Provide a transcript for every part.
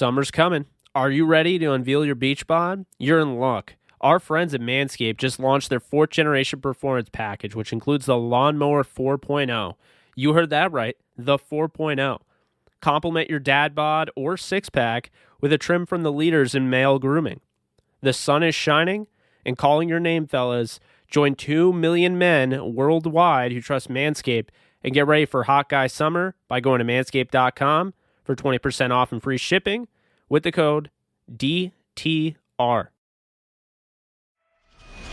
Summer's coming. Are you ready to unveil your beach bod? You're in luck. Our friends at Manscaped just launched their 4th generation performance package, which includes the Lawnmower 4.0. You heard that right, the 4.0. Complement your dad bod or six-pack with a trim from the leaders in male grooming. The sun is shining and calling your name, fellas. Join 2 million men worldwide who trust Manscaped and get ready for hot guy summer by going to manscaped.com for 20% off and free shipping with the code DTR.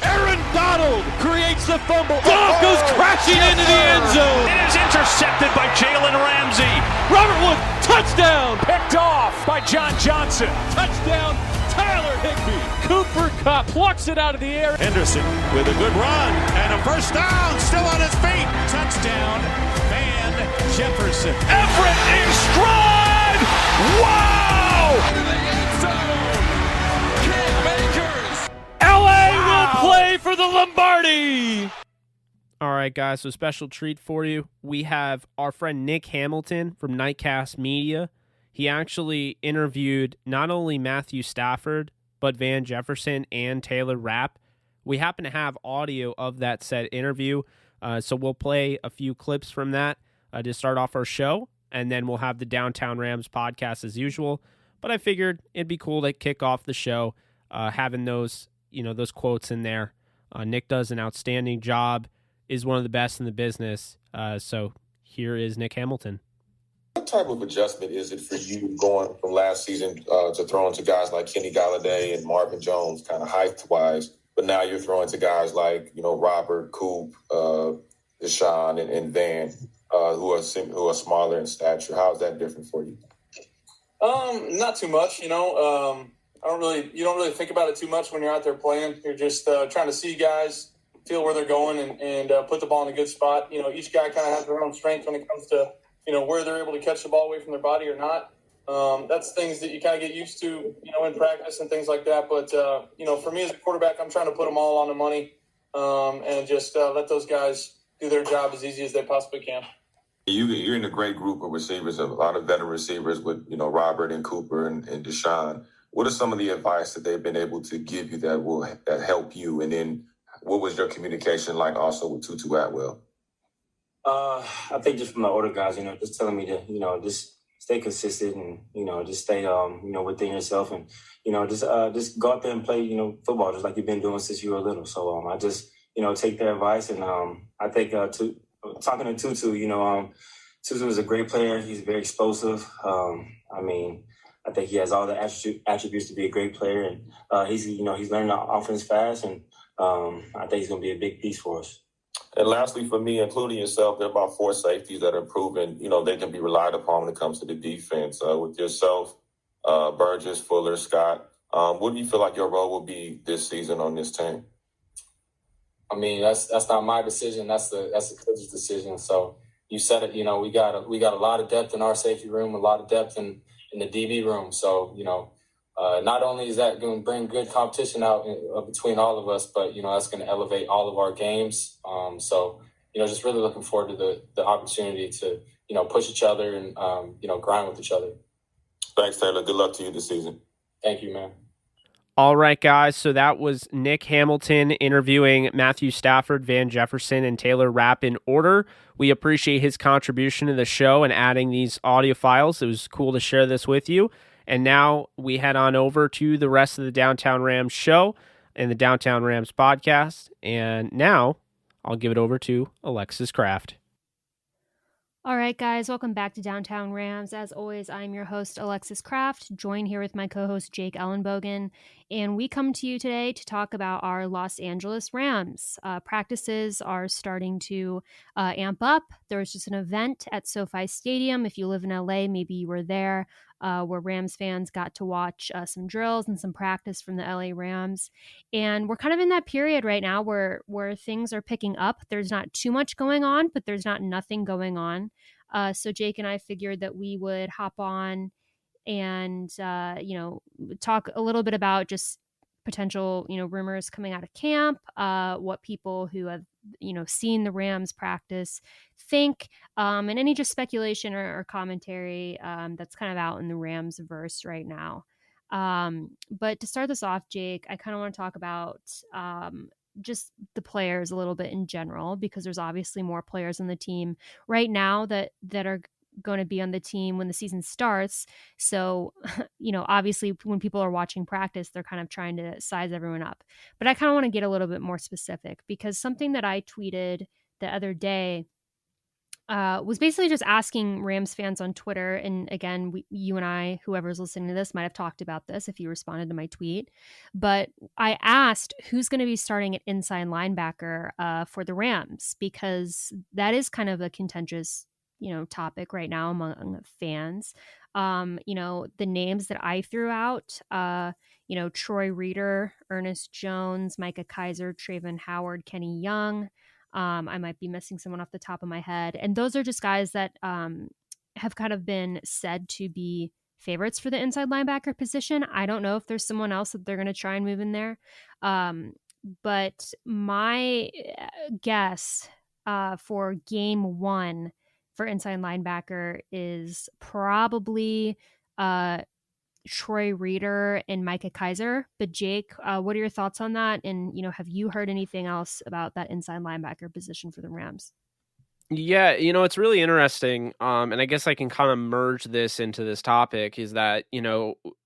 Aaron Donald creates the fumble. Goff goes crashing into the end zone. It is intercepted by Jalen Ramsey. Robert Wood, touchdown. Picked off by John Johnson. Touchdown, Tyler Higbee. Cooper Kupp plucks it out of the air. Henderson with a good run and a first down. Still on his feet. Touchdown, Van Jefferson. Everett in stride. Wow. Into the end zone. Cam Akers. LA will play for the Lombardi. All right, guys, so special treat for you. We have our friend Nick Hamilton from Nitecast Media. He actually interviewed not only Matthew Stafford, but Van Jefferson and Taylor Rapp. We happen to have audio of that said interview, so we'll play a few clips from that to start off our show, and then we'll have the Downtown Rams podcast as usual. But I figured it'd be cool to kick off the show having those quotes in there. Nick does an outstanding job, is one of the best in the business. So here is Nick Hamilton. What type of adjustment is it for you going from last season to throwing to guys like Kenny Galladay and Marvin Jones, kind of height-wise, but now you're throwing to guys like, Robert, Coop, Deshaun, and Van, who are smaller in stature? How is that different for you? Not too much, you don't really think about it too much when you're out there playing. You're just trying to see guys, feel where they're going, and put the ball in a good spot. Each guy kind of has their own strength when it comes to, where they're able to catch the ball away from their body or not. That's things that you kind of get used to, in practice and things like that. But, for me as a quarterback, I'm trying to put them all on the money and just let those guys do their job as easy as they possibly can. You're in a great group of receivers, a lot of veteran receivers with, Robert and Cooper and Deshaun. What are some of the advice that they've been able to give you that help you? And then what was your communication like also with Tutu Atwell? I think just from the older guys, just telling me to, just stay consistent and, just stay, within yourself and, just go out there and play, football just like you've been doing since you were little. So I just, take their advice. And I think talking to Tutu, Tutu is a great player. He's very explosive. I think he has all the attributes to be a great player. And he's learning the offense fast. And I think he's going to be a big piece for us. And lastly, for me, including yourself, there are about 4 safeties that are proven, they can be relied upon when it comes to the defense. With yourself, Burgess, Fuller, Scott, what do you feel like your role will be this season on this team? That's not my decision. That's the coach's decision. So you said it. We got a lot of depth in our safety room, a lot of depth in the DB room. So not only is that going to bring good competition out between all of us, but that's going to elevate all of our games. So just really looking forward to the opportunity to push each other and grind with each other. Thanks, Taylor. Good luck to you this season. Thank you, man. All right, guys, so that was Nick Hamilton interviewing Matthew Stafford, Van Jefferson, and Taylor Rapp in order. We appreciate his contribution to the show and adding these audio files. It was cool to share this with you. And now we head on over to the rest of the Downtown Rams show and the Downtown Rams podcast. And now I'll give it over to Alexis Kraft. All right, guys, welcome back to Downtown Rams. As always, I'm your host, Alexis Kraft, joined here with my co-host, Jake Ellenbogen, and we come to you today to talk about our Los Angeles Rams. Practices are starting to amp up. There was just an event at SoFi Stadium. If you live in LA, maybe you were there, where Rams fans got to watch some drills and some practice from the LA Rams. And we're kind of in that period right now where things are picking up. There's not too much going on, but there's not nothing going on. So Jake and I figured that we would hop on and, talk a little bit about just potential, rumors coming out of camp, what people who have seeing the Rams practice think, and any just speculation or commentary that's kind of out in the Rams verse right now. But to start this off, Jake, I kind of want to talk about just the players a little bit in general, because there's obviously more players on the team right now that are going to be on the team when the season starts. So, obviously when people are watching practice, they're kind of trying to size everyone up. But I kind of want to get a little bit more specific, because something that I tweeted the other day was basically just asking Rams fans on Twitter. And again, you and I, whoever's listening to this, might have talked about this if you responded to my tweet. But I asked who's going to be starting at inside linebacker for the Rams, because that is kind of a contentious topic right now among fans. The names that I threw out, Troy Reeder, Ernest Jones, Micah Kaiser, Trayvon Howard, Kenny Young. I might be missing someone off the top of my head. And those are just guys that have kind of been said to be favorites for the inside linebacker position. I don't know if there's someone else that they're going to try and move in there. But my guess for game one for inside linebacker is probably Troy Reeder and Micah Kaiser. But Jake, what are your thoughts on that? And, have you heard anything else about that inside linebacker position for the Rams? Yeah, it's really interesting. And I guess I can kind of merge this into this topic, is that,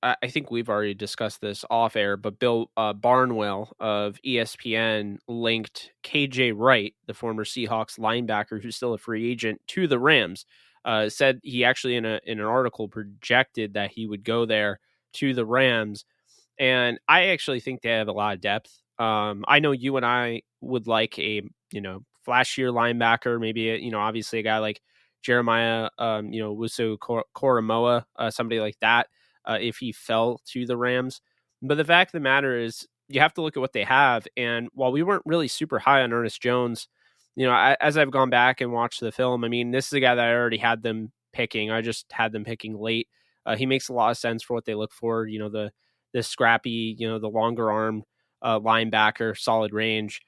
I think we've already discussed this off air, but Bill Barnwell of ESPN linked KJ Wright, the former Seahawks linebacker who's still a free agent, to the Rams. Said he actually in an article projected that he would go there to the Rams. And I actually think they have a lot of depth. I know you and I would like a, flashier linebacker, maybe, obviously a guy like Jeremiah, Wusu Koromoa, somebody like that, if he fell to the Rams. But the fact of the matter is, you have to look at what they have. And while we weren't really super high on Ernest Jones, as I've gone back and watched the film, I mean, this is a guy that I already had them picking. I just had them picking late. He makes a lot of sense for what they look for. The scrappy, the longer arm linebacker, solid range,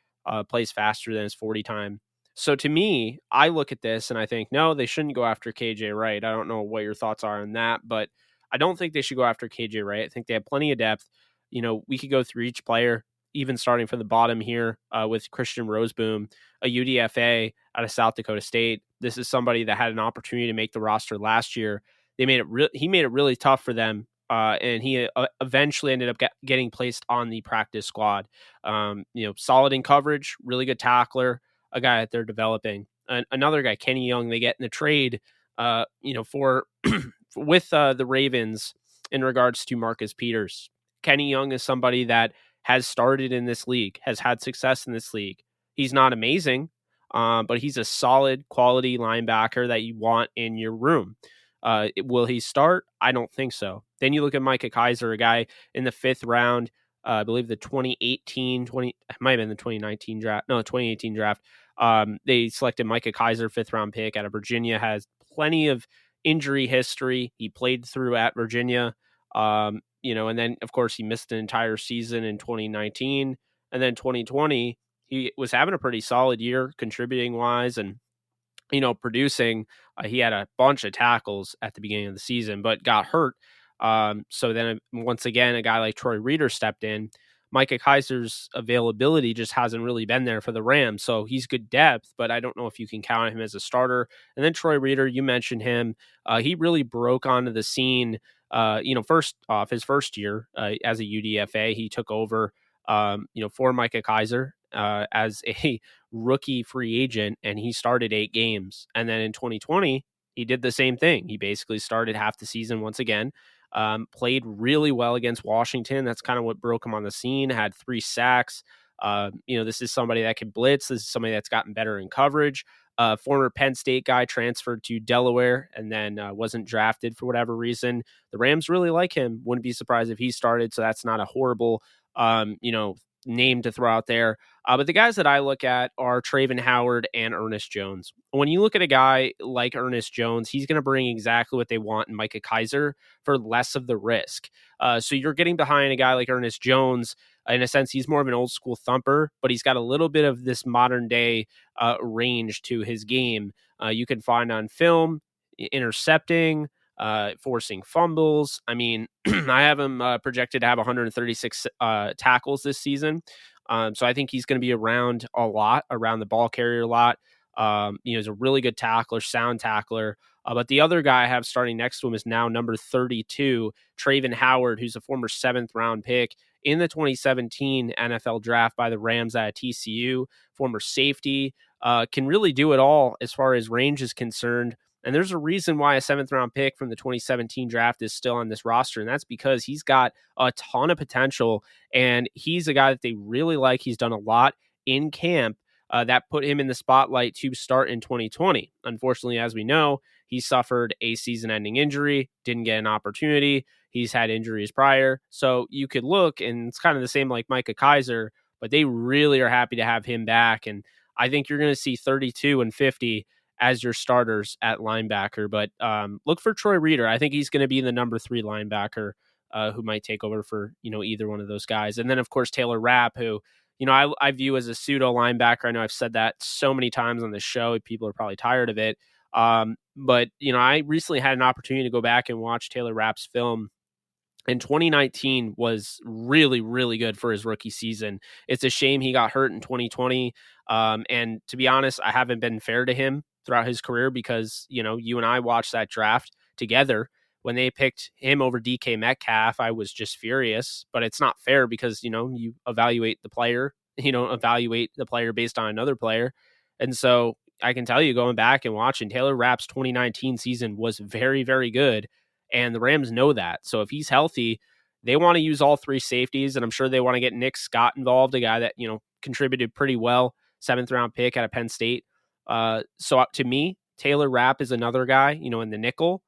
plays faster than his 40 time. So to me, I look at this and I think, no, they shouldn't go after KJ Wright. I don't know what your thoughts are on that, but I don't think they should go after KJ Wright. I think they have plenty of depth. We could go through each player, even starting from the bottom here with Christian Roseboom, a UDFA out of South Dakota State. This is somebody that had an opportunity to make the roster last year. He made it really tough for them. And he eventually ended up getting placed on the practice squad. Solid in coverage, really good tackler, a guy that they're developing. Another guy, Kenny Young, they get in the trade, for with the Ravens in regards to Marcus Peters. Kenny Young is somebody that has started in this league, has had success in this league. He's not amazing, but he's a solid quality linebacker that you want in your room. Will he start? I don't think so. Then you look at Micah Kaiser, a guy in the 5th round, I believe the 2018 draft. They selected Micah Kaiser, 5th round pick out of Virginia, has plenty of injury history. He played through at Virginia, and then of course he missed an entire season in 2019, and then 2020, he was having a pretty solid year contributing wise and, producing. He had a bunch of tackles at the beginning of the season, but got hurt. So then once again, a guy like Troy Reeder stepped in. Micah Kaiser's availability just hasn't really been there for the Rams. So he's good depth, but I don't know if you can count him as a starter. And then Troy Reeder, you mentioned him. He really broke onto the scene, first off his first year as a UDFA. He took over, for Micah Kaiser as a rookie free agent, and he started 8 games. And then in 2020, he did the same thing. He basically started half the season once again, played really well against Washington. That's kind of what broke him on the scene, had 3 sacks. This is somebody that can blitz. This is somebody that's gotten better in coverage. Former Penn State guy transferred to Delaware and then wasn't drafted for whatever reason. The Rams really like him. Wouldn't be surprised if he started. So that's not a horrible, name to throw out there. But the guys that I look at are Trayvon Howard and Ernest Jones. When you look at a guy like Ernest Jones, he's going to bring exactly what they want in Micah Kaiser for less of the risk. So you're getting behind a guy like Ernest Jones, In a sense, he's more of an old school thumper, but he's got a little bit of this modern day range to his game. You can find on film, intercepting, forcing fumbles. I mean, I have him projected to have 136 tackles this season. So I think he's going to be around the ball carrier a lot. He's a really good tackler, sound tackler. But the other guy I have starting next to him is now number 32, Trayvon Howard, who's a former 7th round pick in the 2017 NFL draft by the Rams out of TCU, former safety, can really do it all as far as range is concerned. And there's a reason why a 7th round pick from the 2017 draft is still on this roster. And that's because he's got a ton of potential, and he's a guy that they really like. He's done a lot in camp that put him in the spotlight to start in 2020. Unfortunately, as we know, he suffered a season-ending injury, didn't get an opportunity. He's had injuries prior. So you could look, and it's kind of the same like Micah Kaiser, but they really are happy to have him back. And I think you're going to see 32 and 50 as your starters at linebacker. But look for Troy Reeder. I think he's going to be the number 3 linebacker who might take over for, either one of those guys. And then, of course, Taylor Rapp, who, I view as a pseudo linebacker. I know I've said that so many times on the show. People are probably tired of it. But I recently had an opportunity to go back and watch Taylor Rapp's film. And 2019 was really, really good for his rookie season. It's a shame he got hurt in 2020. And to be honest, I haven't been fair to him throughout his career because, you and I watched that draft together. When they picked him over DK Metcalf, I was just furious. But it's not fair because, you evaluate the player, based on another player. And so I can tell you, going back and watching, Taylor Rapp's 2019 season was very, very good. And the Rams know that. So if he's healthy, they want to use all 3 safeties. And I'm sure they want to get Nick Scott involved, a guy that, contributed pretty well, 7th round pick out of Penn State. So to me, Taylor Rapp is another guy, in the nickel.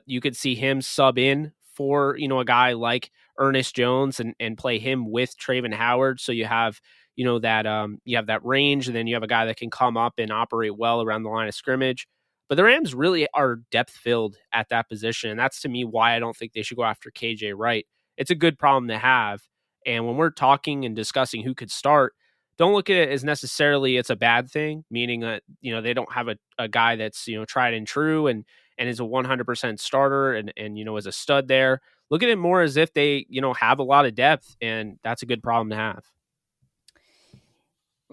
You could see him sub in for, a guy like Ernest Jones and play him with Trayvon Howard. So you have, that you have that range, and then you have a guy that can come up and operate well around the line of scrimmage. But the Rams really are depth filled at that position. And that's to me why I don't think they should go after KJ Wright. It's a good problem to have. And when we're talking and discussing who could start, don't look at it as necessarily it's a bad thing, meaning that, they don't have a guy that's, tried and true and is a 100% starter and is a stud there. Look at it more as if they, have a lot of depth, and that's a good problem to have.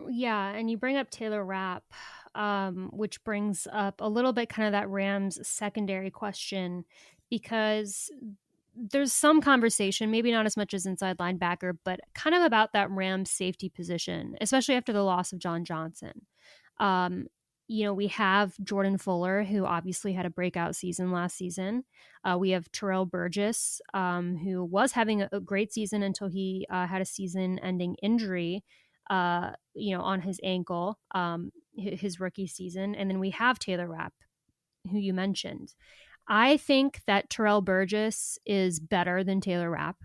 Yeah, and you bring up Taylor Rapp, which brings up a little bit kind of that Rams secondary question, because there's some conversation, maybe not as much as inside linebacker, but kind of about that Rams safety position, especially after the loss of John Johnson. We have Jordan Fuller, who obviously had a breakout season last season. We have Terrell Burgess, who was having a great season until he had a season-ending injury, on his ankle, his rookie season. And then we have Taylor Rapp, who you mentioned. I think that Terrell Burgess is better than Taylor Rapp.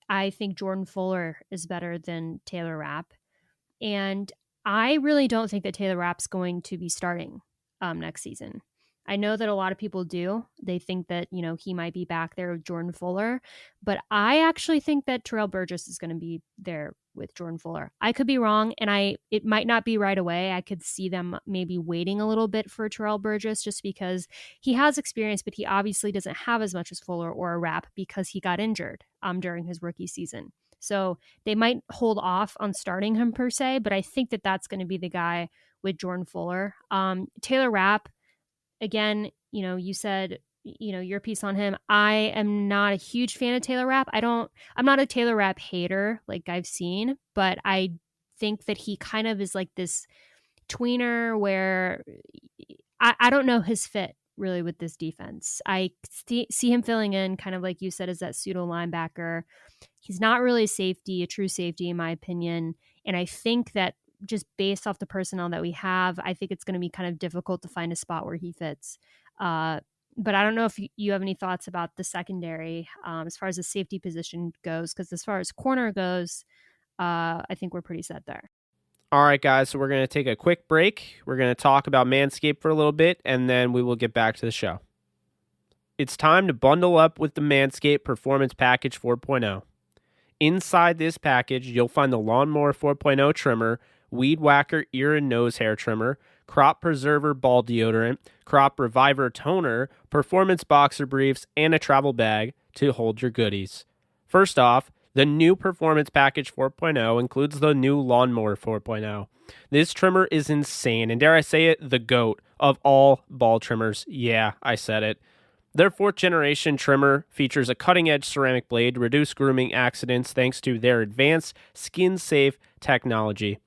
I think Jordan Fuller is better than Taylor Rapp. And I really don't think that Taylor Rapp's going to be starting next season. I know that a lot of people do. They think that, he might be back there with Jordan Fuller. But I actually think that Terrell Burgess is going to be there with Jordan Fuller. I could be wrong, and it might not be right away. I could see them maybe waiting a little bit for Terrell Burgess just because he has experience, but he obviously doesn't have as much as Fuller or a Rapp because he got injured during his rookie season. So they might hold off on starting him per se, but I think that that's going to be the guy with Jordan Fuller. Taylor Rapp, again, you said, your piece on him. I am not a huge fan of Taylor Rapp. I'm not a Taylor Rapp hater like I've seen, but I think that he kind of is like this tweener where I don't know his fit really with this defense. I see him filling in kind of like you said as that pseudo linebacker. He's not really a true safety in my opinion. And I think that just based off the personnel that we have, I think it's going to be kind of difficult to find a spot where he fits. But I don't know if you have any thoughts about the secondary as far as the safety position goes, because as far as corner goes, I think we're pretty set there. All right, guys, so we're going to take a quick break. We're going to talk about Manscaped for a little bit, and then we will get back to the show. It's time to bundle up with the Manscaped Performance Package 4.0. Inside this package, you'll find the Lawnmower 4.0 trimmer, Weed Whacker ear and nose hair trimmer, Crop Preserver ball deodorant, Crop Reviver toner, Performance boxer briefs, and a travel bag to hold your goodies. First off, the new Performance Package 4.0 includes the new Lawnmower 4.0. This trimmer is insane, and dare I say it, the GOAT of all ball trimmers. Yeah, I said it. Their 4th generation trimmer features a cutting-edge ceramic blade to reduce grooming accidents thanks to their advanced skin-safe technology.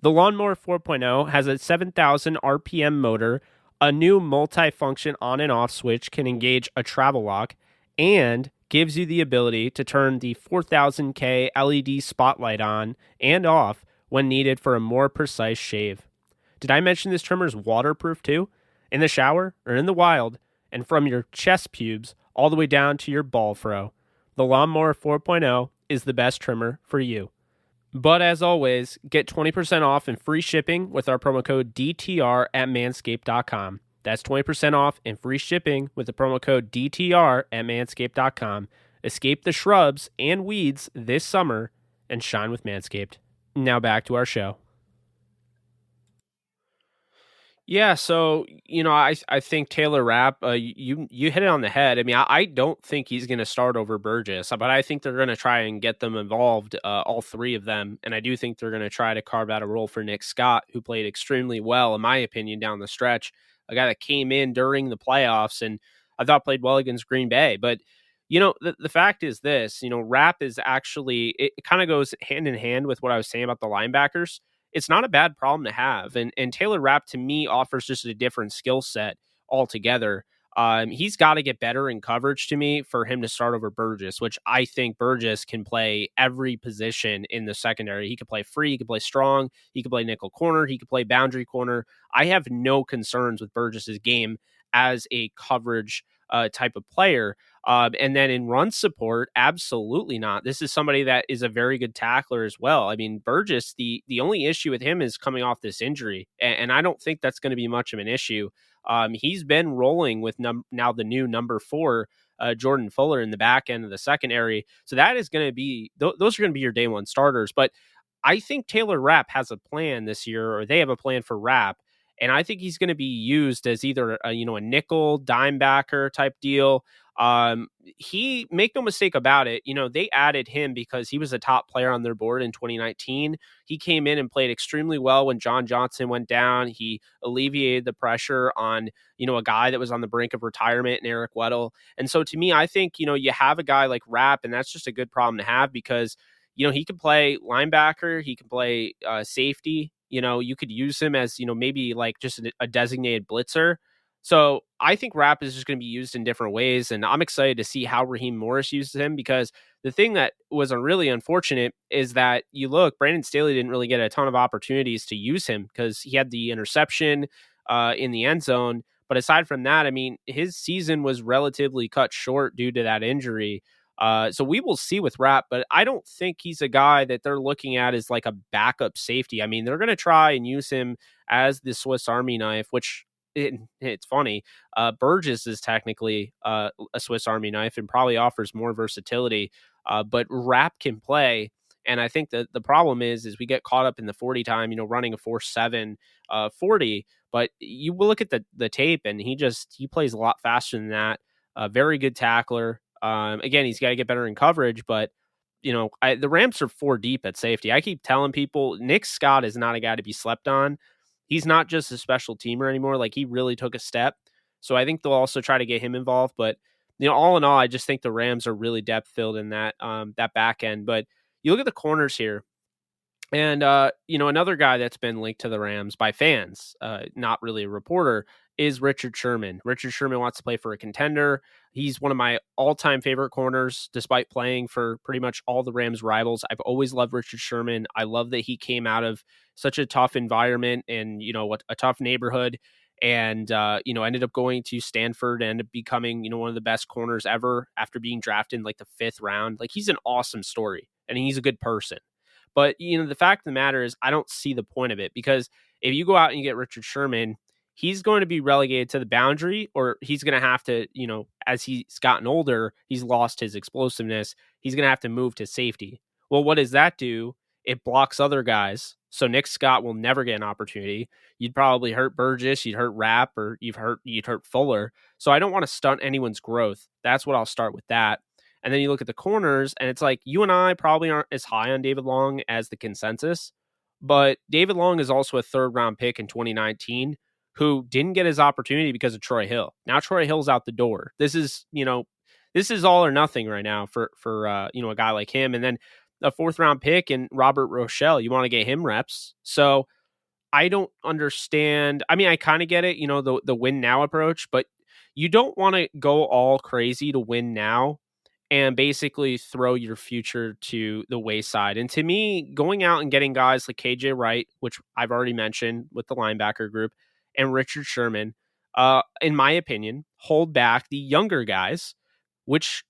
The Lawnmower 4.0 has a 7,000 RPM motor, a new multi-function on and off switch can engage a travel lock, and gives you the ability to turn the 4000K LED spotlight on and off when needed for a more precise shave. Did I mention this trimmer is waterproof too? In the shower or in the wild, and from your chest pubes all the way down to your ball fro, the Lawnmower 4.0 is the best trimmer for you. But as always, get 20% off and free shipping with our promo code DTR at manscaped.com. That's 20% off and free shipping with the promo code DTR at manscaped.com. Escape the shrubs and weeds this summer and shine with Manscaped. Now back to our show. Yeah, so, I think Taylor Rapp, you hit it on the head. I mean, I don't think he's going to start over Burgess, but I think they're going to try and get them involved, all three of them. And I do think they're going to try to carve out a role for Nick Scott, who played extremely well, in my opinion, down the stretch. A guy that came in during the playoffs and I thought played well against Green Bay. But, the fact is this, Rapp is actually, it kind of goes hand in hand with what I was saying about the linebackers. It's not a bad problem to have. And Taylor Rapp, to me, offers just a different skill set altogether. He's got to get better in coverage to me for him to start over Burgess, which I think Burgess can play every position in the secondary. He could play free, he could play strong, he could play nickel corner, he could play boundary corner. I have no concerns with Burgess's game as a coverage type of player. And then in run support, absolutely not. This is somebody that is a very good tackler as well. I mean, Burgess, the only issue with him is coming off this injury, and I don't think that's going to be much of an issue. He's been rolling with now the new number 4, Jordan Fuller, in the back end of the secondary. So that is going to be, those are going to be your day one starters. But I think Taylor Rapp has a plan this year, or they have a plan for Rapp. And I think he's going to be used as either a nickel dime backer type deal. He, make no mistake about it, they added him because he was a top player on their board in 2019. He came in and played extremely well when John Johnson went down. He alleviated the pressure on, a guy that was on the brink of retirement in Eric Weddle. And so to me, I think, you have a guy like Rapp, and that's just a good problem to have because, he can play linebacker, he can play safety. You could use him as, maybe like just a designated blitzer. So I think Rapp is just going to be used in different ways. And I'm excited to see how Raheem Morris uses him, because the thing that was really unfortunate is that Brandon Staley didn't really get a ton of opportunities to use him because he had the interception in the end zone. But aside from that, I mean, his season was relatively cut short due to that injury. So we will see with Rapp, but I don't think he's a guy that they're looking at as like a backup safety. I mean, they're going to try and use him as the Swiss Army knife, which it's funny. Burgess is technically a Swiss Army knife and probably offers more versatility, but Rapp can play. And I think that the problem is we get caught up in the 40 time, running a 4.7 40, but you will look at the tape and he plays a lot faster than that. Very good tackler. Again, he's got to get better in coverage, but the Rams are 4 deep at safety. I keep telling people Nick Scott is not a guy to be slept on. He's not just a special teamer anymore. Like, he really took a step. So I think they'll also try to get him involved. But all in all, I just think the Rams are really depth filled in that back end. But you look at the corners here, and another guy that's been linked to the Rams by fans, not really a reporter, is Richard Sherman. Richard Sherman wants to play for a contender. He's one of my all-time favorite corners, despite playing for pretty much all the Rams rivals. I've always loved Richard Sherman. I love that he came out of such a tough environment and, a tough neighborhood, and, ended up going to Stanford and ended up becoming, one of the best corners ever after being drafted in like the 5th round. Like, he's an awesome story, and he's a good person. But, the fact of the matter is I don't see the point of it, because if you go out and you get Richard Sherman, he's going to be relegated to the boundary, or he's going to have to, as he's gotten older, he's lost his explosiveness. He's going to have to move to safety. Well, what does that do? It blocks other guys. So Nick Scott will never get an opportunity. You'd probably hurt Burgess, you'd hurt Rapp, or you'd hurt Fuller. So I don't want to stunt anyone's growth. That's what I'll start with that. And then you look at the corners, and it's like you and I probably aren't as high on David Long as the consensus, but David Long is also a 3rd-round pick in 2019 who didn't get his opportunity because of Troy Hill. Now Troy Hill's out the door. This is all or nothing right now for a guy like him. And then a 4th-round pick and Robert Rochelle, you want to get him reps. So I don't understand. I mean, I kind of get it, the win now approach, but you don't want to go all crazy to win now and basically throw your future to the wayside. And to me, going out and getting guys like KJ Wright, which I've already mentioned with the linebacker group, and Richard Sherman, in my opinion, hold back the younger guys,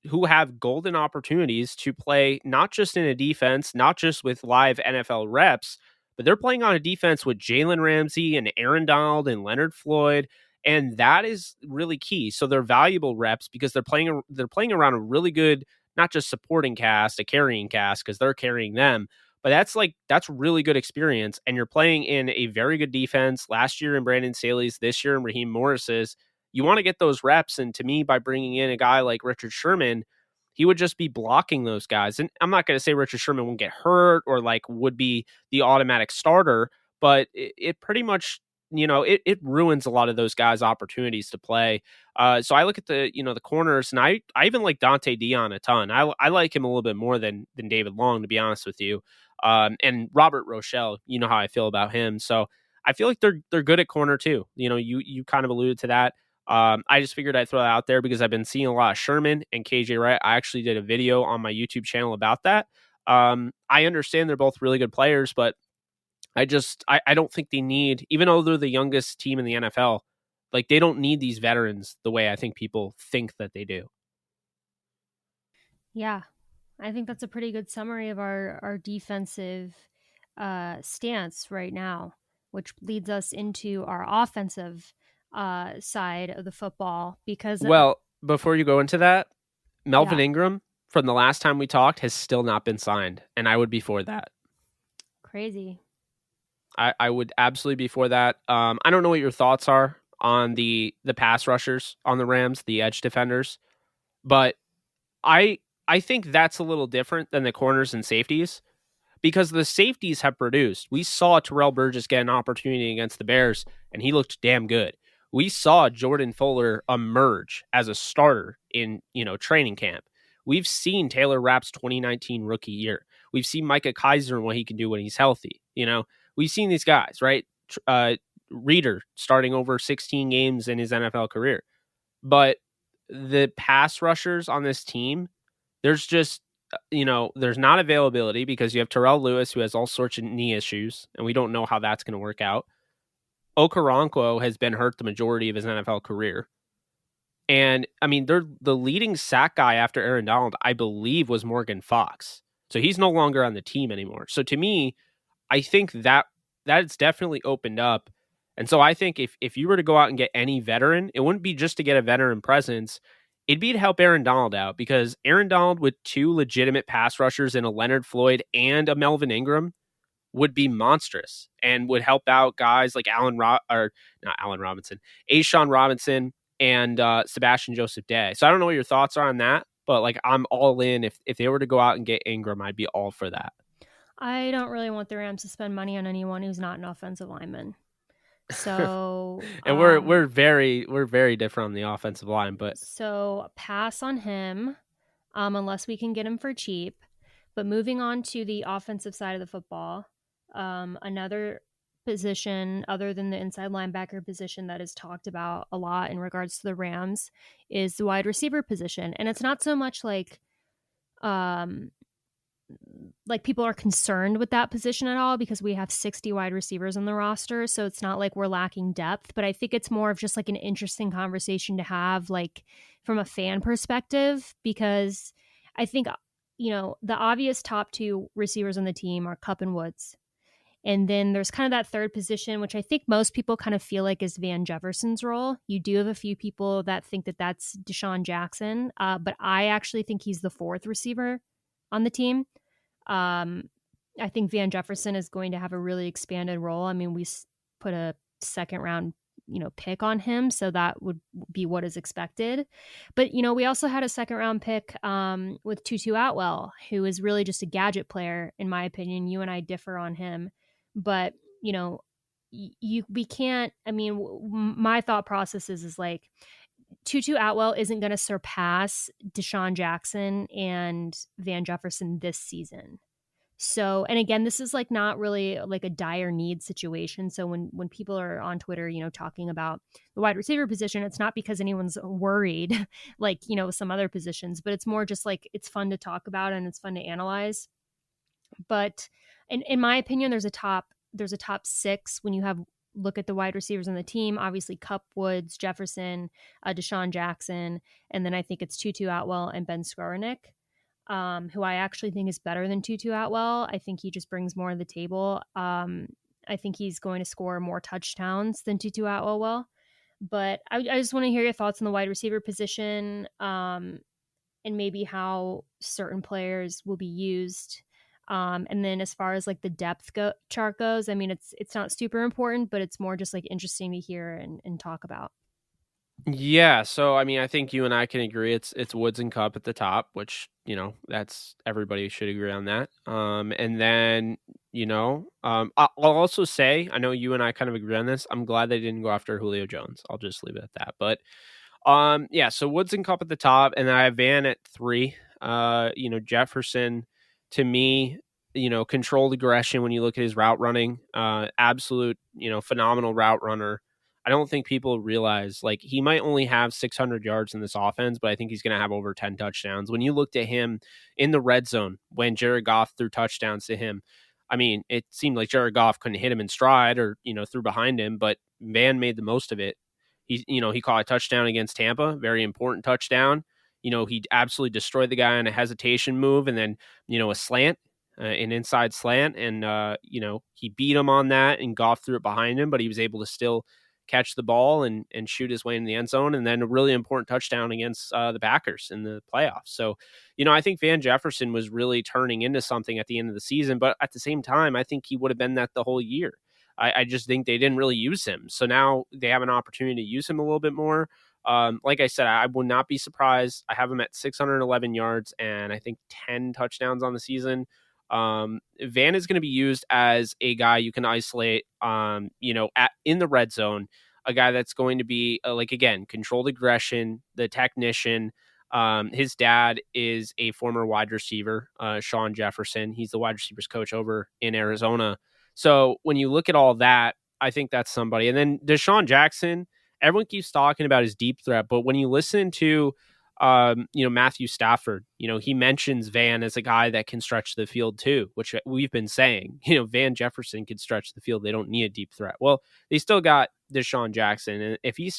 who have golden opportunities to play not just in a defense, not just with live NFL reps, but they're playing on a defense with Jalen Ramsey and Aaron Donald and Leonard Floyd. And that is really key. So they're valuable reps because they're playing around a really good, not just supporting cast, a carrying cast, because they're carrying them. But that's really good experience. And you're playing in a very good defense last year in Brandon Staley's, this year in Raheem Morris's. You want to get those reps. And to me, by bringing in a guy like Richard Sherman, he would just be blocking those guys. And I'm not going to say Richard Sherman won't get hurt or would be the automatic starter, but it pretty much, it ruins a lot of those guys' opportunities to play. So I look at the corners, and I even like Dante Dion a ton. I like him a little bit more than David Long, to be honest with you. And Robert Rochelle, you know how I feel about him. So I feel like they're good at corner too. You kind of alluded to that. I just figured I'd throw that out there because I've been seeing a lot of Sherman and KJ Wright. I actually did a video on my YouTube channel about that. I understand they're both really good players, but I don't think they need, even though they're the youngest team in the NFL, they don't need these veterans the way I think people think that they do. Yeah, I think that's a pretty good summary of our defensive stance right now, which leads us into our offensive side of the football. Because before you go into that, Melvin Ingram from the last time we talked has still not been signed, and I would be for that. Crazy. I would absolutely be for that. I don't know what your thoughts are on the pass rushers on the Rams, the edge defenders, but I think that's a little different than the corners and safeties, because the safeties have produced. We saw Terrell Burgess get an opportunity against the Bears, and he looked damn good. We saw Jordan Fuller emerge as a starter in training camp. We've seen Taylor Rapp's 2019 rookie year. We've seen Micah Kaiser and what he can do when he's healthy. We've seen these guys, right? Reader starting over 16 games in his NFL career. But the pass rushers on this team, there's just, there's not availability because you have Terrell Lewis, who has all sorts of knee issues, and we don't know how that's going to work out. Okoronkwo has been hurt the majority of his NFL career. And, I mean, they're the leading sack guy after Aaron Donald, I believe, was Morgan Fox. So he's no longer on the team anymore. So to me, I think that it's definitely opened up. And so I think if you were to go out and get any veteran, it wouldn't be just to get a veteran presence. It'd be to help Aaron Donald out, because Aaron Donald with 2 legitimate pass rushers in a Leonard Floyd and a Melvin Ingram would be monstrous and would help out guys like Ashawn Robinson and Sebastian Joseph Day. So I don't know what your thoughts are on that, but I'm all in. If they were to go out and get Ingram, I'd be all for that. I don't really want the Rams to spend money on anyone who's not an offensive lineman. So and we're very different on the offensive line, but so pass on him unless we can get him for cheap. But moving on to the offensive side of the football, another position other than the inside linebacker position that is talked about a lot in regards to the Rams is the wide receiver position. And it's not so much like people are concerned with that position at all, because we have 60 wide receivers on the roster. So it's not like we're lacking depth, but I think it's more of just an interesting conversation to have from a fan perspective, because I think, the obvious top 2 receivers on the team are Kupp and Woods. And then there's kind of that third position, which I think most people kind of feel like is Van Jefferson's role. You do have a few people that think that that's Deshaun Jackson, but I actually think he's the fourth receiver on the team. I think Van Jefferson is going to have a really expanded role. I mean, we put a second round, pick on him, so that would be what is expected. But, we also had a second round pick with Tutu Atwell, who is really just a gadget player, in my opinion. You and I differ on him, but, we can't, my thought process is like, Tutu Atwell isn't going to surpass Deshaun Jackson and Van Jefferson this season. So, and again, this is like not really like a dire need situation. So when people are on Twitter, talking about the wide receiver position, it's not because anyone's worried like, some other positions, but it's more just like, it's fun to talk about and it's fun to analyze. But in my opinion, there's a top six when you look at the wide receivers on the team. Obviously Kupp, Woods, Jefferson, Deshaun Jackson. And then I think it's Tutu Atwell and Ben Skowronek. Who I actually think is better than Tutu Atwell. I think he just brings more to the table. I think he's going to score more touchdowns than Tutu Atwell will. But I just want to hear your thoughts on the wide receiver position, and maybe how certain players will be used. And then as far as like the depth chart goes, I mean, it's not super important, but it's more just like interesting to hear and talk about. Yeah, so I mean, I think you and I can agree it's Woods and Kupp at the top, which that's everybody should agree on that. And then I'll also say, I know you and I kind of agree on this. I'm glad they didn't go after Julio Jones. I'll just leave it at that. But yeah, so Woods and Kupp at the top, and then I have Van at 3. Jefferson, to me, controlled aggression when you look at his route running, absolute phenomenal route runner. I don't think people realize, like, he might only have 600 yards in this offense, but I think he's going to have over 10 touchdowns. When you looked at him in the red zone, when Jared Goff threw touchdowns to him, I mean, it seemed like Jared Goff couldn't hit him in stride or, threw behind him, but Van made the most of it. He caught a touchdown against Tampa, very important touchdown. He absolutely destroyed the guy on a hesitation move and then, a slant, an inside slant. And, he beat him on that and Goff threw it behind him, but he was able to still catch the ball and shoot his way in the end zone. And then a really important touchdown against the Packers in the playoffs. So, I think Van Jefferson was really turning into something at the end of the season, but at the same time, I think he would have been that the whole year. I just think they didn't really use him. So now they have an opportunity to use him a little bit more. Like I said, I would not be surprised. I have him at 611 yards and I think 10 touchdowns on the season. Van is going to be used as a guy you can isolate, in the red zone, a guy that's going to be again, controlled aggression, the technician. His dad is a former wide receiver, Sean Jefferson. He's the wide receivers coach over in Arizona. So when you look at all that, I think that's somebody. And then Deshaun Jackson, everyone keeps talking about his deep threat, but when you listen to Matthew Stafford, he mentions Van as a guy that can stretch the field too, which we've been saying, Van Jefferson can stretch the field. They don't need a deep threat. Well, they still got Deshaun Jackson. And if he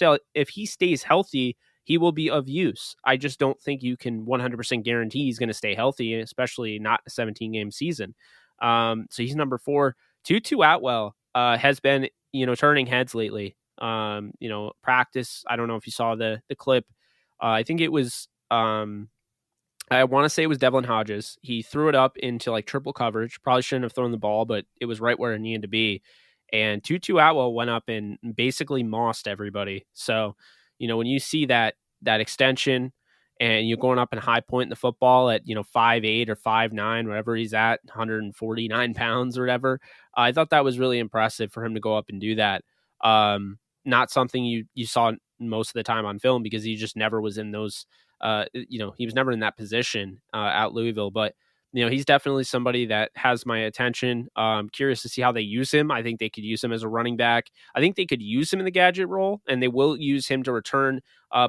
stays healthy, he will be of use. I just don't think you can 100% guarantee he's going to stay healthy, especially not a 17-game season. So he's number 4. Tutu Atwell has been, turning heads lately. Practice. I don't know if you saw the clip. I think it was, I want to say it was Devlin Hodges. He threw it up into like triple coverage. Probably shouldn't have thrown the ball, but it was right where it needed to be. And Tutu Atwell went up and basically mossed everybody. So, when you see that extension and you're going up in high point in the football at, 5'8" or 5'9", whatever he's at, 149 pounds or whatever, I thought that was really impressive for him to go up and do that. Not something you saw most of the time on film because he just never was in those, he was never in that position at Louisville. But, he's definitely somebody that has my attention. I'm curious to see how they use him. I think they could use him as a running back. I think they could use him in the gadget role, and they will use him to return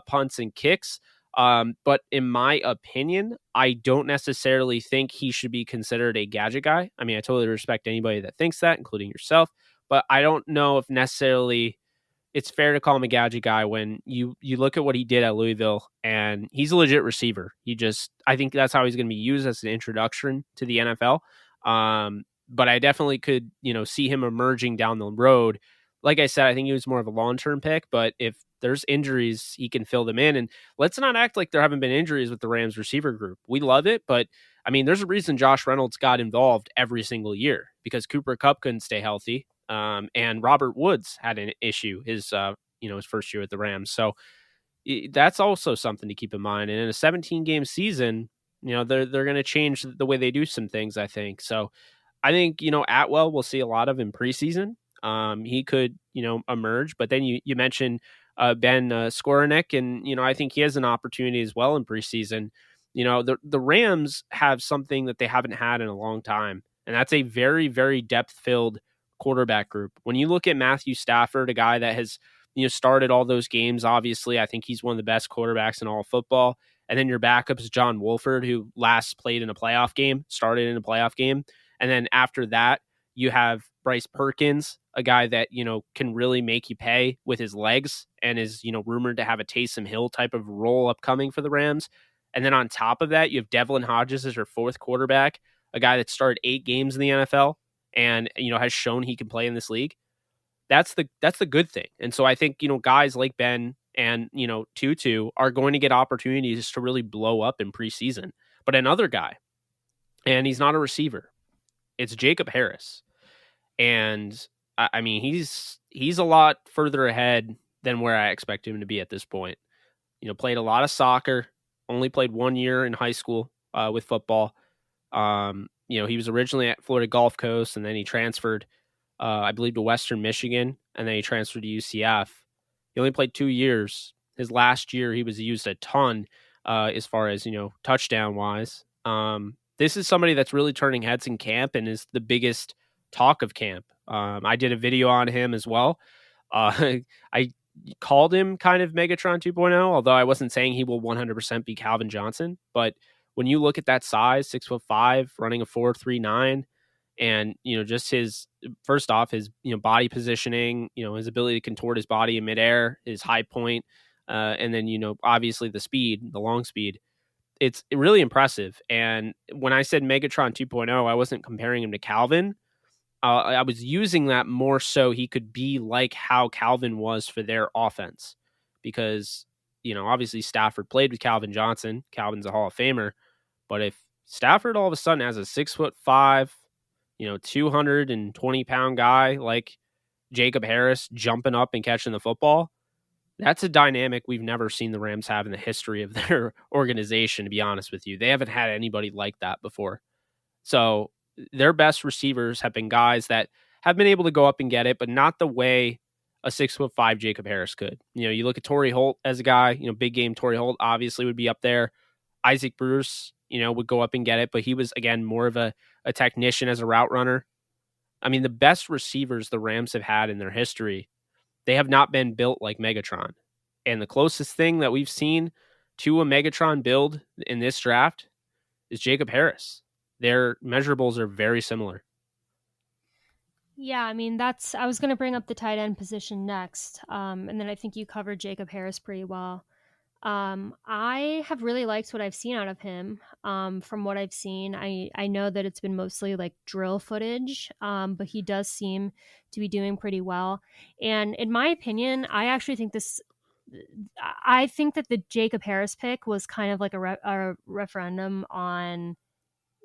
punts and kicks. But in my opinion, I don't necessarily think he should be considered a gadget guy. I mean, I totally respect anybody that thinks that, including yourself. But I don't know if necessarily it's fair to call him a gadget guy when you look at what he did at Louisville, and he's a legit receiver. I think that's how he's going to be used as an introduction to the NFL. but I definitely could, see him emerging down the road. Like I said, I think he was more of a long-term pick, but if there's injuries, he can fill them in. And let's not act like there haven't been injuries with the Rams receiver group. We love it, but I mean, there's a reason Josh Reynolds got involved every single year because Cooper Kupp couldn't stay healthy. And Robert Woods had an issue his first year with the Rams. So that's also something to keep in mind. And in a 17-game season, they're going to change the way they do some things, I think. So I think, Atwell we'll see a lot of in preseason. He could, emerge, but then you mentioned Ben Skowronek, and, I think he has an opportunity as well in preseason. The Rams have something that they haven't had in a long time, and that's a very, very depth-filled quarterback group. When you look at Matthew Stafford, a guy that has, started all those games, obviously, I think he's one of the best quarterbacks in all of football. And then your backup is John Wolford, who last played in a playoff game, started in a playoff game. And then after that, you have Bryce Perkins, a guy that, can really make you pay with his legs and is, rumored to have a Taysom Hill type of role upcoming for the Rams. And then on top of that, you have Devlin Hodges as your fourth quarterback, a guy that started 8 games in the NFL and, has shown he can play in this league. That's the good thing. And so I think, guys like Ben and, Tutu are going to get opportunities to really blow up in preseason. But another guy, and he's not a receiver, it's Jacob Harris. And I mean, he's a lot further ahead than where I expect him to be at this point. Played a lot of soccer, only played 1 year in high school with football. He was originally at Florida Gulf Coast, and then he transferred, I believe, to Western Michigan, and then he transferred to UCF. He only played 2 years. His last year, he was used a ton as far as, touchdown-wise. This is somebody that's really turning heads in camp and is the biggest talk of camp. I did a video on him as well. I called him kind of Megatron 2.0, although I wasn't saying he will 100% be Calvin Johnson. But when you look at that size, 6'5", running a 4.39, and just his first off his body positioning, his ability to contort his body in midair, his high point, and then obviously the speed, the long speed. It's really impressive. And when I said Megatron 2.0, I wasn't comparing him to Calvin. I was using that more so he could be like how Calvin was for their offense, because obviously Stafford played with Calvin Johnson. Calvin's a Hall of Famer, but if Stafford all of a sudden has a 6'5", 220-pound guy like Jacob Harris jumping up and catching the football, that's a dynamic we've never seen the Rams have in the history of their organization, to be honest with you. They haven't had anybody like that before. So their best receivers have been guys that have been able to go up and get it, but not the way a 6'5" Jacob Harris could. You look at Torrey Holt as a guy, big game Torrey Holt obviously would be up there. Isaac Bruce, would go up and get it, but he was, again, more of a technician as a route runner. I mean, the best receivers the Rams have had in their history, they have not been built like Megatron. And the closest thing that we've seen to a Megatron build in this draft is Jacob Harris. Their measurables are very similar. Yeah, I mean, I was going to bring up the tight end position next. And then I think you covered Jacob Harris pretty well. I have really liked what I've seen out of him. From what I've seen, I know that it's been mostly like drill footage, but he does seem to be doing pretty well. And in my opinion, I actually think I think that the Jacob Harris pick was kind of like a referendum on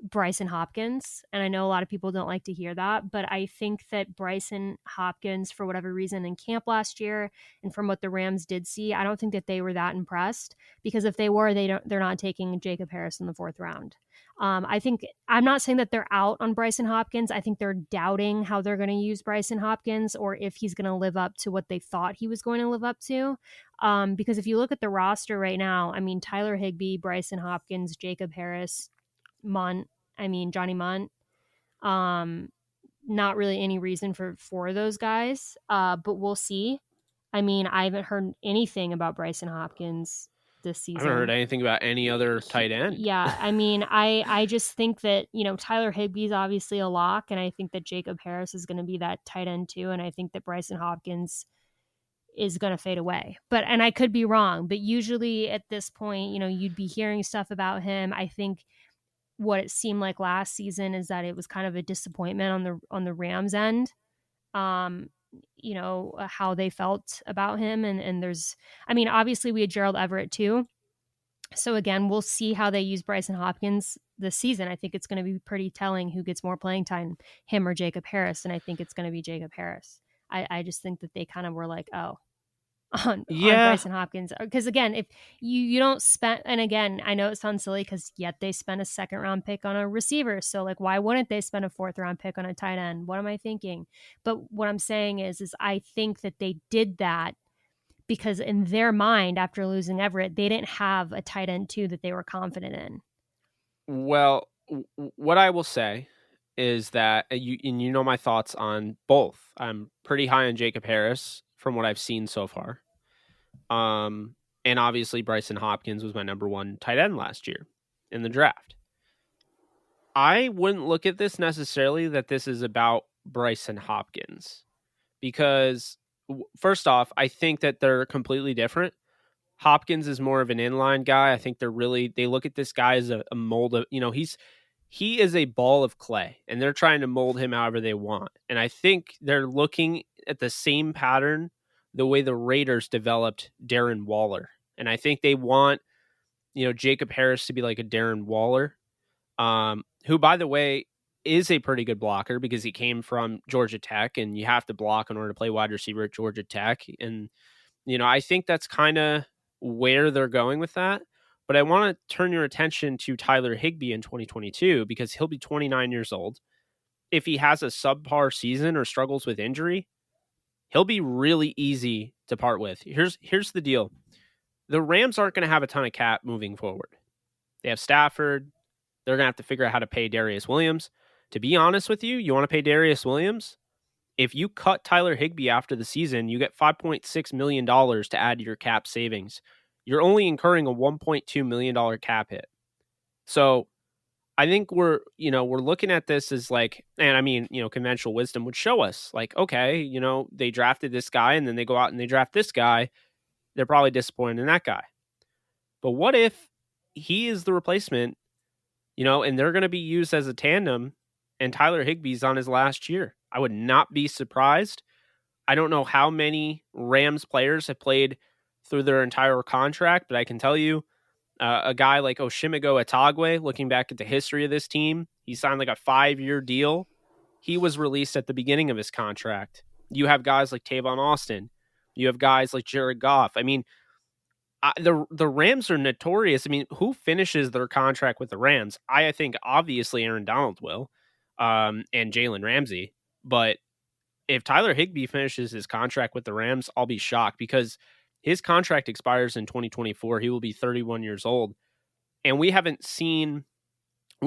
Bryson Hopkins. And I know a lot of people don't like to hear that, but I think that Bryson Hopkins, for whatever reason in camp last year, and from what the Rams did see, I don't think that they were that impressed, because if they were, they're not taking Jacob Harris in the 4th round. I'm not saying that they're out on Bryson Hopkins. I think they're doubting how they're going to use Bryson Hopkins, or if he's going to live up to what they thought he was going to live up to. Because if you look at the roster right now, I mean, Tyler Higbee, Bryson Hopkins, Jacob Harris, Johnny Munt. Not really any reason for those guys, but we'll see. I mean, I haven't heard anything about Bryson Hopkins this season. I haven't heard anything about any other tight end. Yeah, I mean, I just think that, Tyler Higbee's obviously a lock, and I think that Jacob Harris is going to be that tight end too, and I think that Bryson Hopkins is going to fade away. And I could be wrong, but usually at this point, you'd be hearing stuff about him. I think what it seemed like last season is that it was kind of a disappointment on the Rams end. How they felt about him. And obviously we had Gerald Everett too. So again, we'll see how they use Bryson Hopkins this season. I think it's going to be pretty telling who gets more playing time, him or Jacob Harris. And I think it's going to be Jacob Harris. I just think that they kind of were like, on Bryson Hopkins. Because again, if you don't spend, and again, I know it sounds silly because yet they spent a 2nd round pick on a receiver. So like, why wouldn't they spend a 4th round pick on a tight end? What am I thinking? But what I'm saying is I think that they did that because in their mind, after losing Everett, they didn't have a tight end too that they were confident in. Well, what I will say is that you know my thoughts on both. I'm pretty high on Jacob Harris from what I've seen so far. And obviously Bryson Hopkins was my number 1 tight end last year in the draft. I wouldn't look at this necessarily that this is about Bryson Hopkins because first off, I think that they're completely different. Hopkins is more of an inline guy. I think they look at this guy as a mold of, he is a ball of clay and they're trying to mold him however they want. And I think they're looking at the same pattern the way the Raiders developed Darren Waller. And I think they want, Jacob Harris to be like a Darren Waller, who, by the way, is a pretty good blocker because he came from Georgia Tech and you have to block in order to play wide receiver at Georgia Tech. And, I think that's kind of where they're going with that. But I want to turn your attention to Tyler Higbee in 2022 because he'll be 29 years old. If he has a subpar season or struggles with injury, he'll be really easy to part with. Here's the deal. The Rams aren't going to have a ton of cap moving forward. They have Stafford. They're going to have to figure out how to pay Darius Williams. To be honest with you, you want to pay Darius Williams? If you cut Tyler Higbee after the season, you get $5.6 million to add to your cap savings. You're only incurring a $1.2 million cap hit. So I think we're looking at this as like, and conventional wisdom would show us like, okay, they drafted this guy and then they go out and they draft this guy. They're probably disappointed in that guy. But what if he is the replacement, and they're going to be used as a tandem and Tyler Higbee's on his last year? I would not be surprised. I don't know how many Rams players have played through their entire contract, but I can tell you a guy like Oshimigo Atagwe, looking back at the history of this team, he signed like a 5-year deal. He was released at the beginning of his contract. You have guys like Tavon Austin. You have guys like Jared Goff. The Rams are notorious. Who finishes their contract with the Rams? I think obviously Aaron Donald will, and Jalen Ramsey. But if Tyler Higbee finishes his contract with the Rams, I'll be shocked because his contract expires in 2024. He will be 31 years old. And we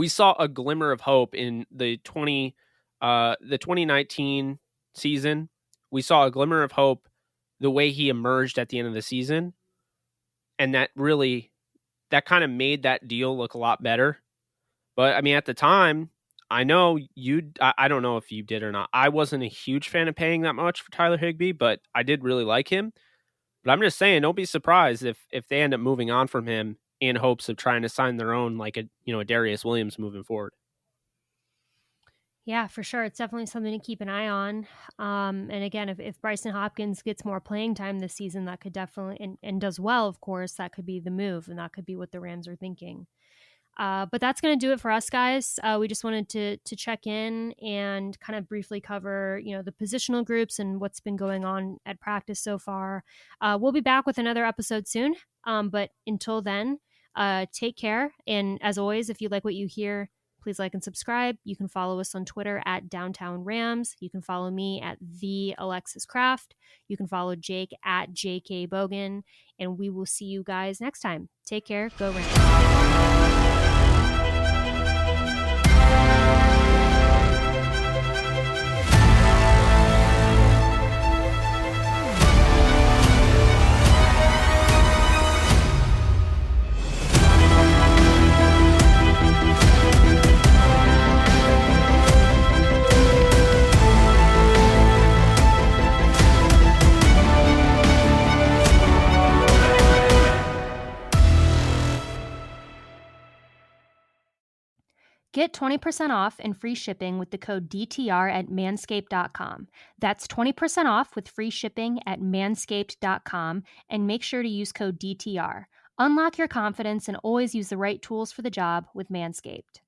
saw a glimmer of hope in the 2019 season. We saw a glimmer of hope the way he emerged at the end of the season. And that kind of made that deal look a lot better. But at the time, I know I don't know if you did or not. I wasn't a huge fan of paying that much for Tyler Higbee, but I did really like him. But I'm just saying, don't be surprised if they end up moving on from him in hopes of trying to sign their own, like a Darius Williams moving forward. Yeah, for sure. It's definitely something to keep an eye on. And again, if Bryson Hopkins gets more playing time this season, that could definitely, and does well, of course, that could be the move, and that could be what the Rams are thinking. But that's going to do it for us, guys. We just wanted to check in and kind of briefly cover, the positional groups and what's been going on at practice so far. We'll be back with another episode soon. But until then, take care. And as always, if you like what you hear, please like and subscribe. You can follow us on Twitter at Downtown Rams. You can follow me at the Alexis Craft. You can follow Jake at JK Bogan. And we will see you guys next time. Take care. Go Rams. Get 20% off and free shipping with the code DTR at manscaped.com. That's 20% off with free shipping at manscaped.com, and make sure to use code DTR. Unlock your confidence and always use the right tools for the job with Manscaped.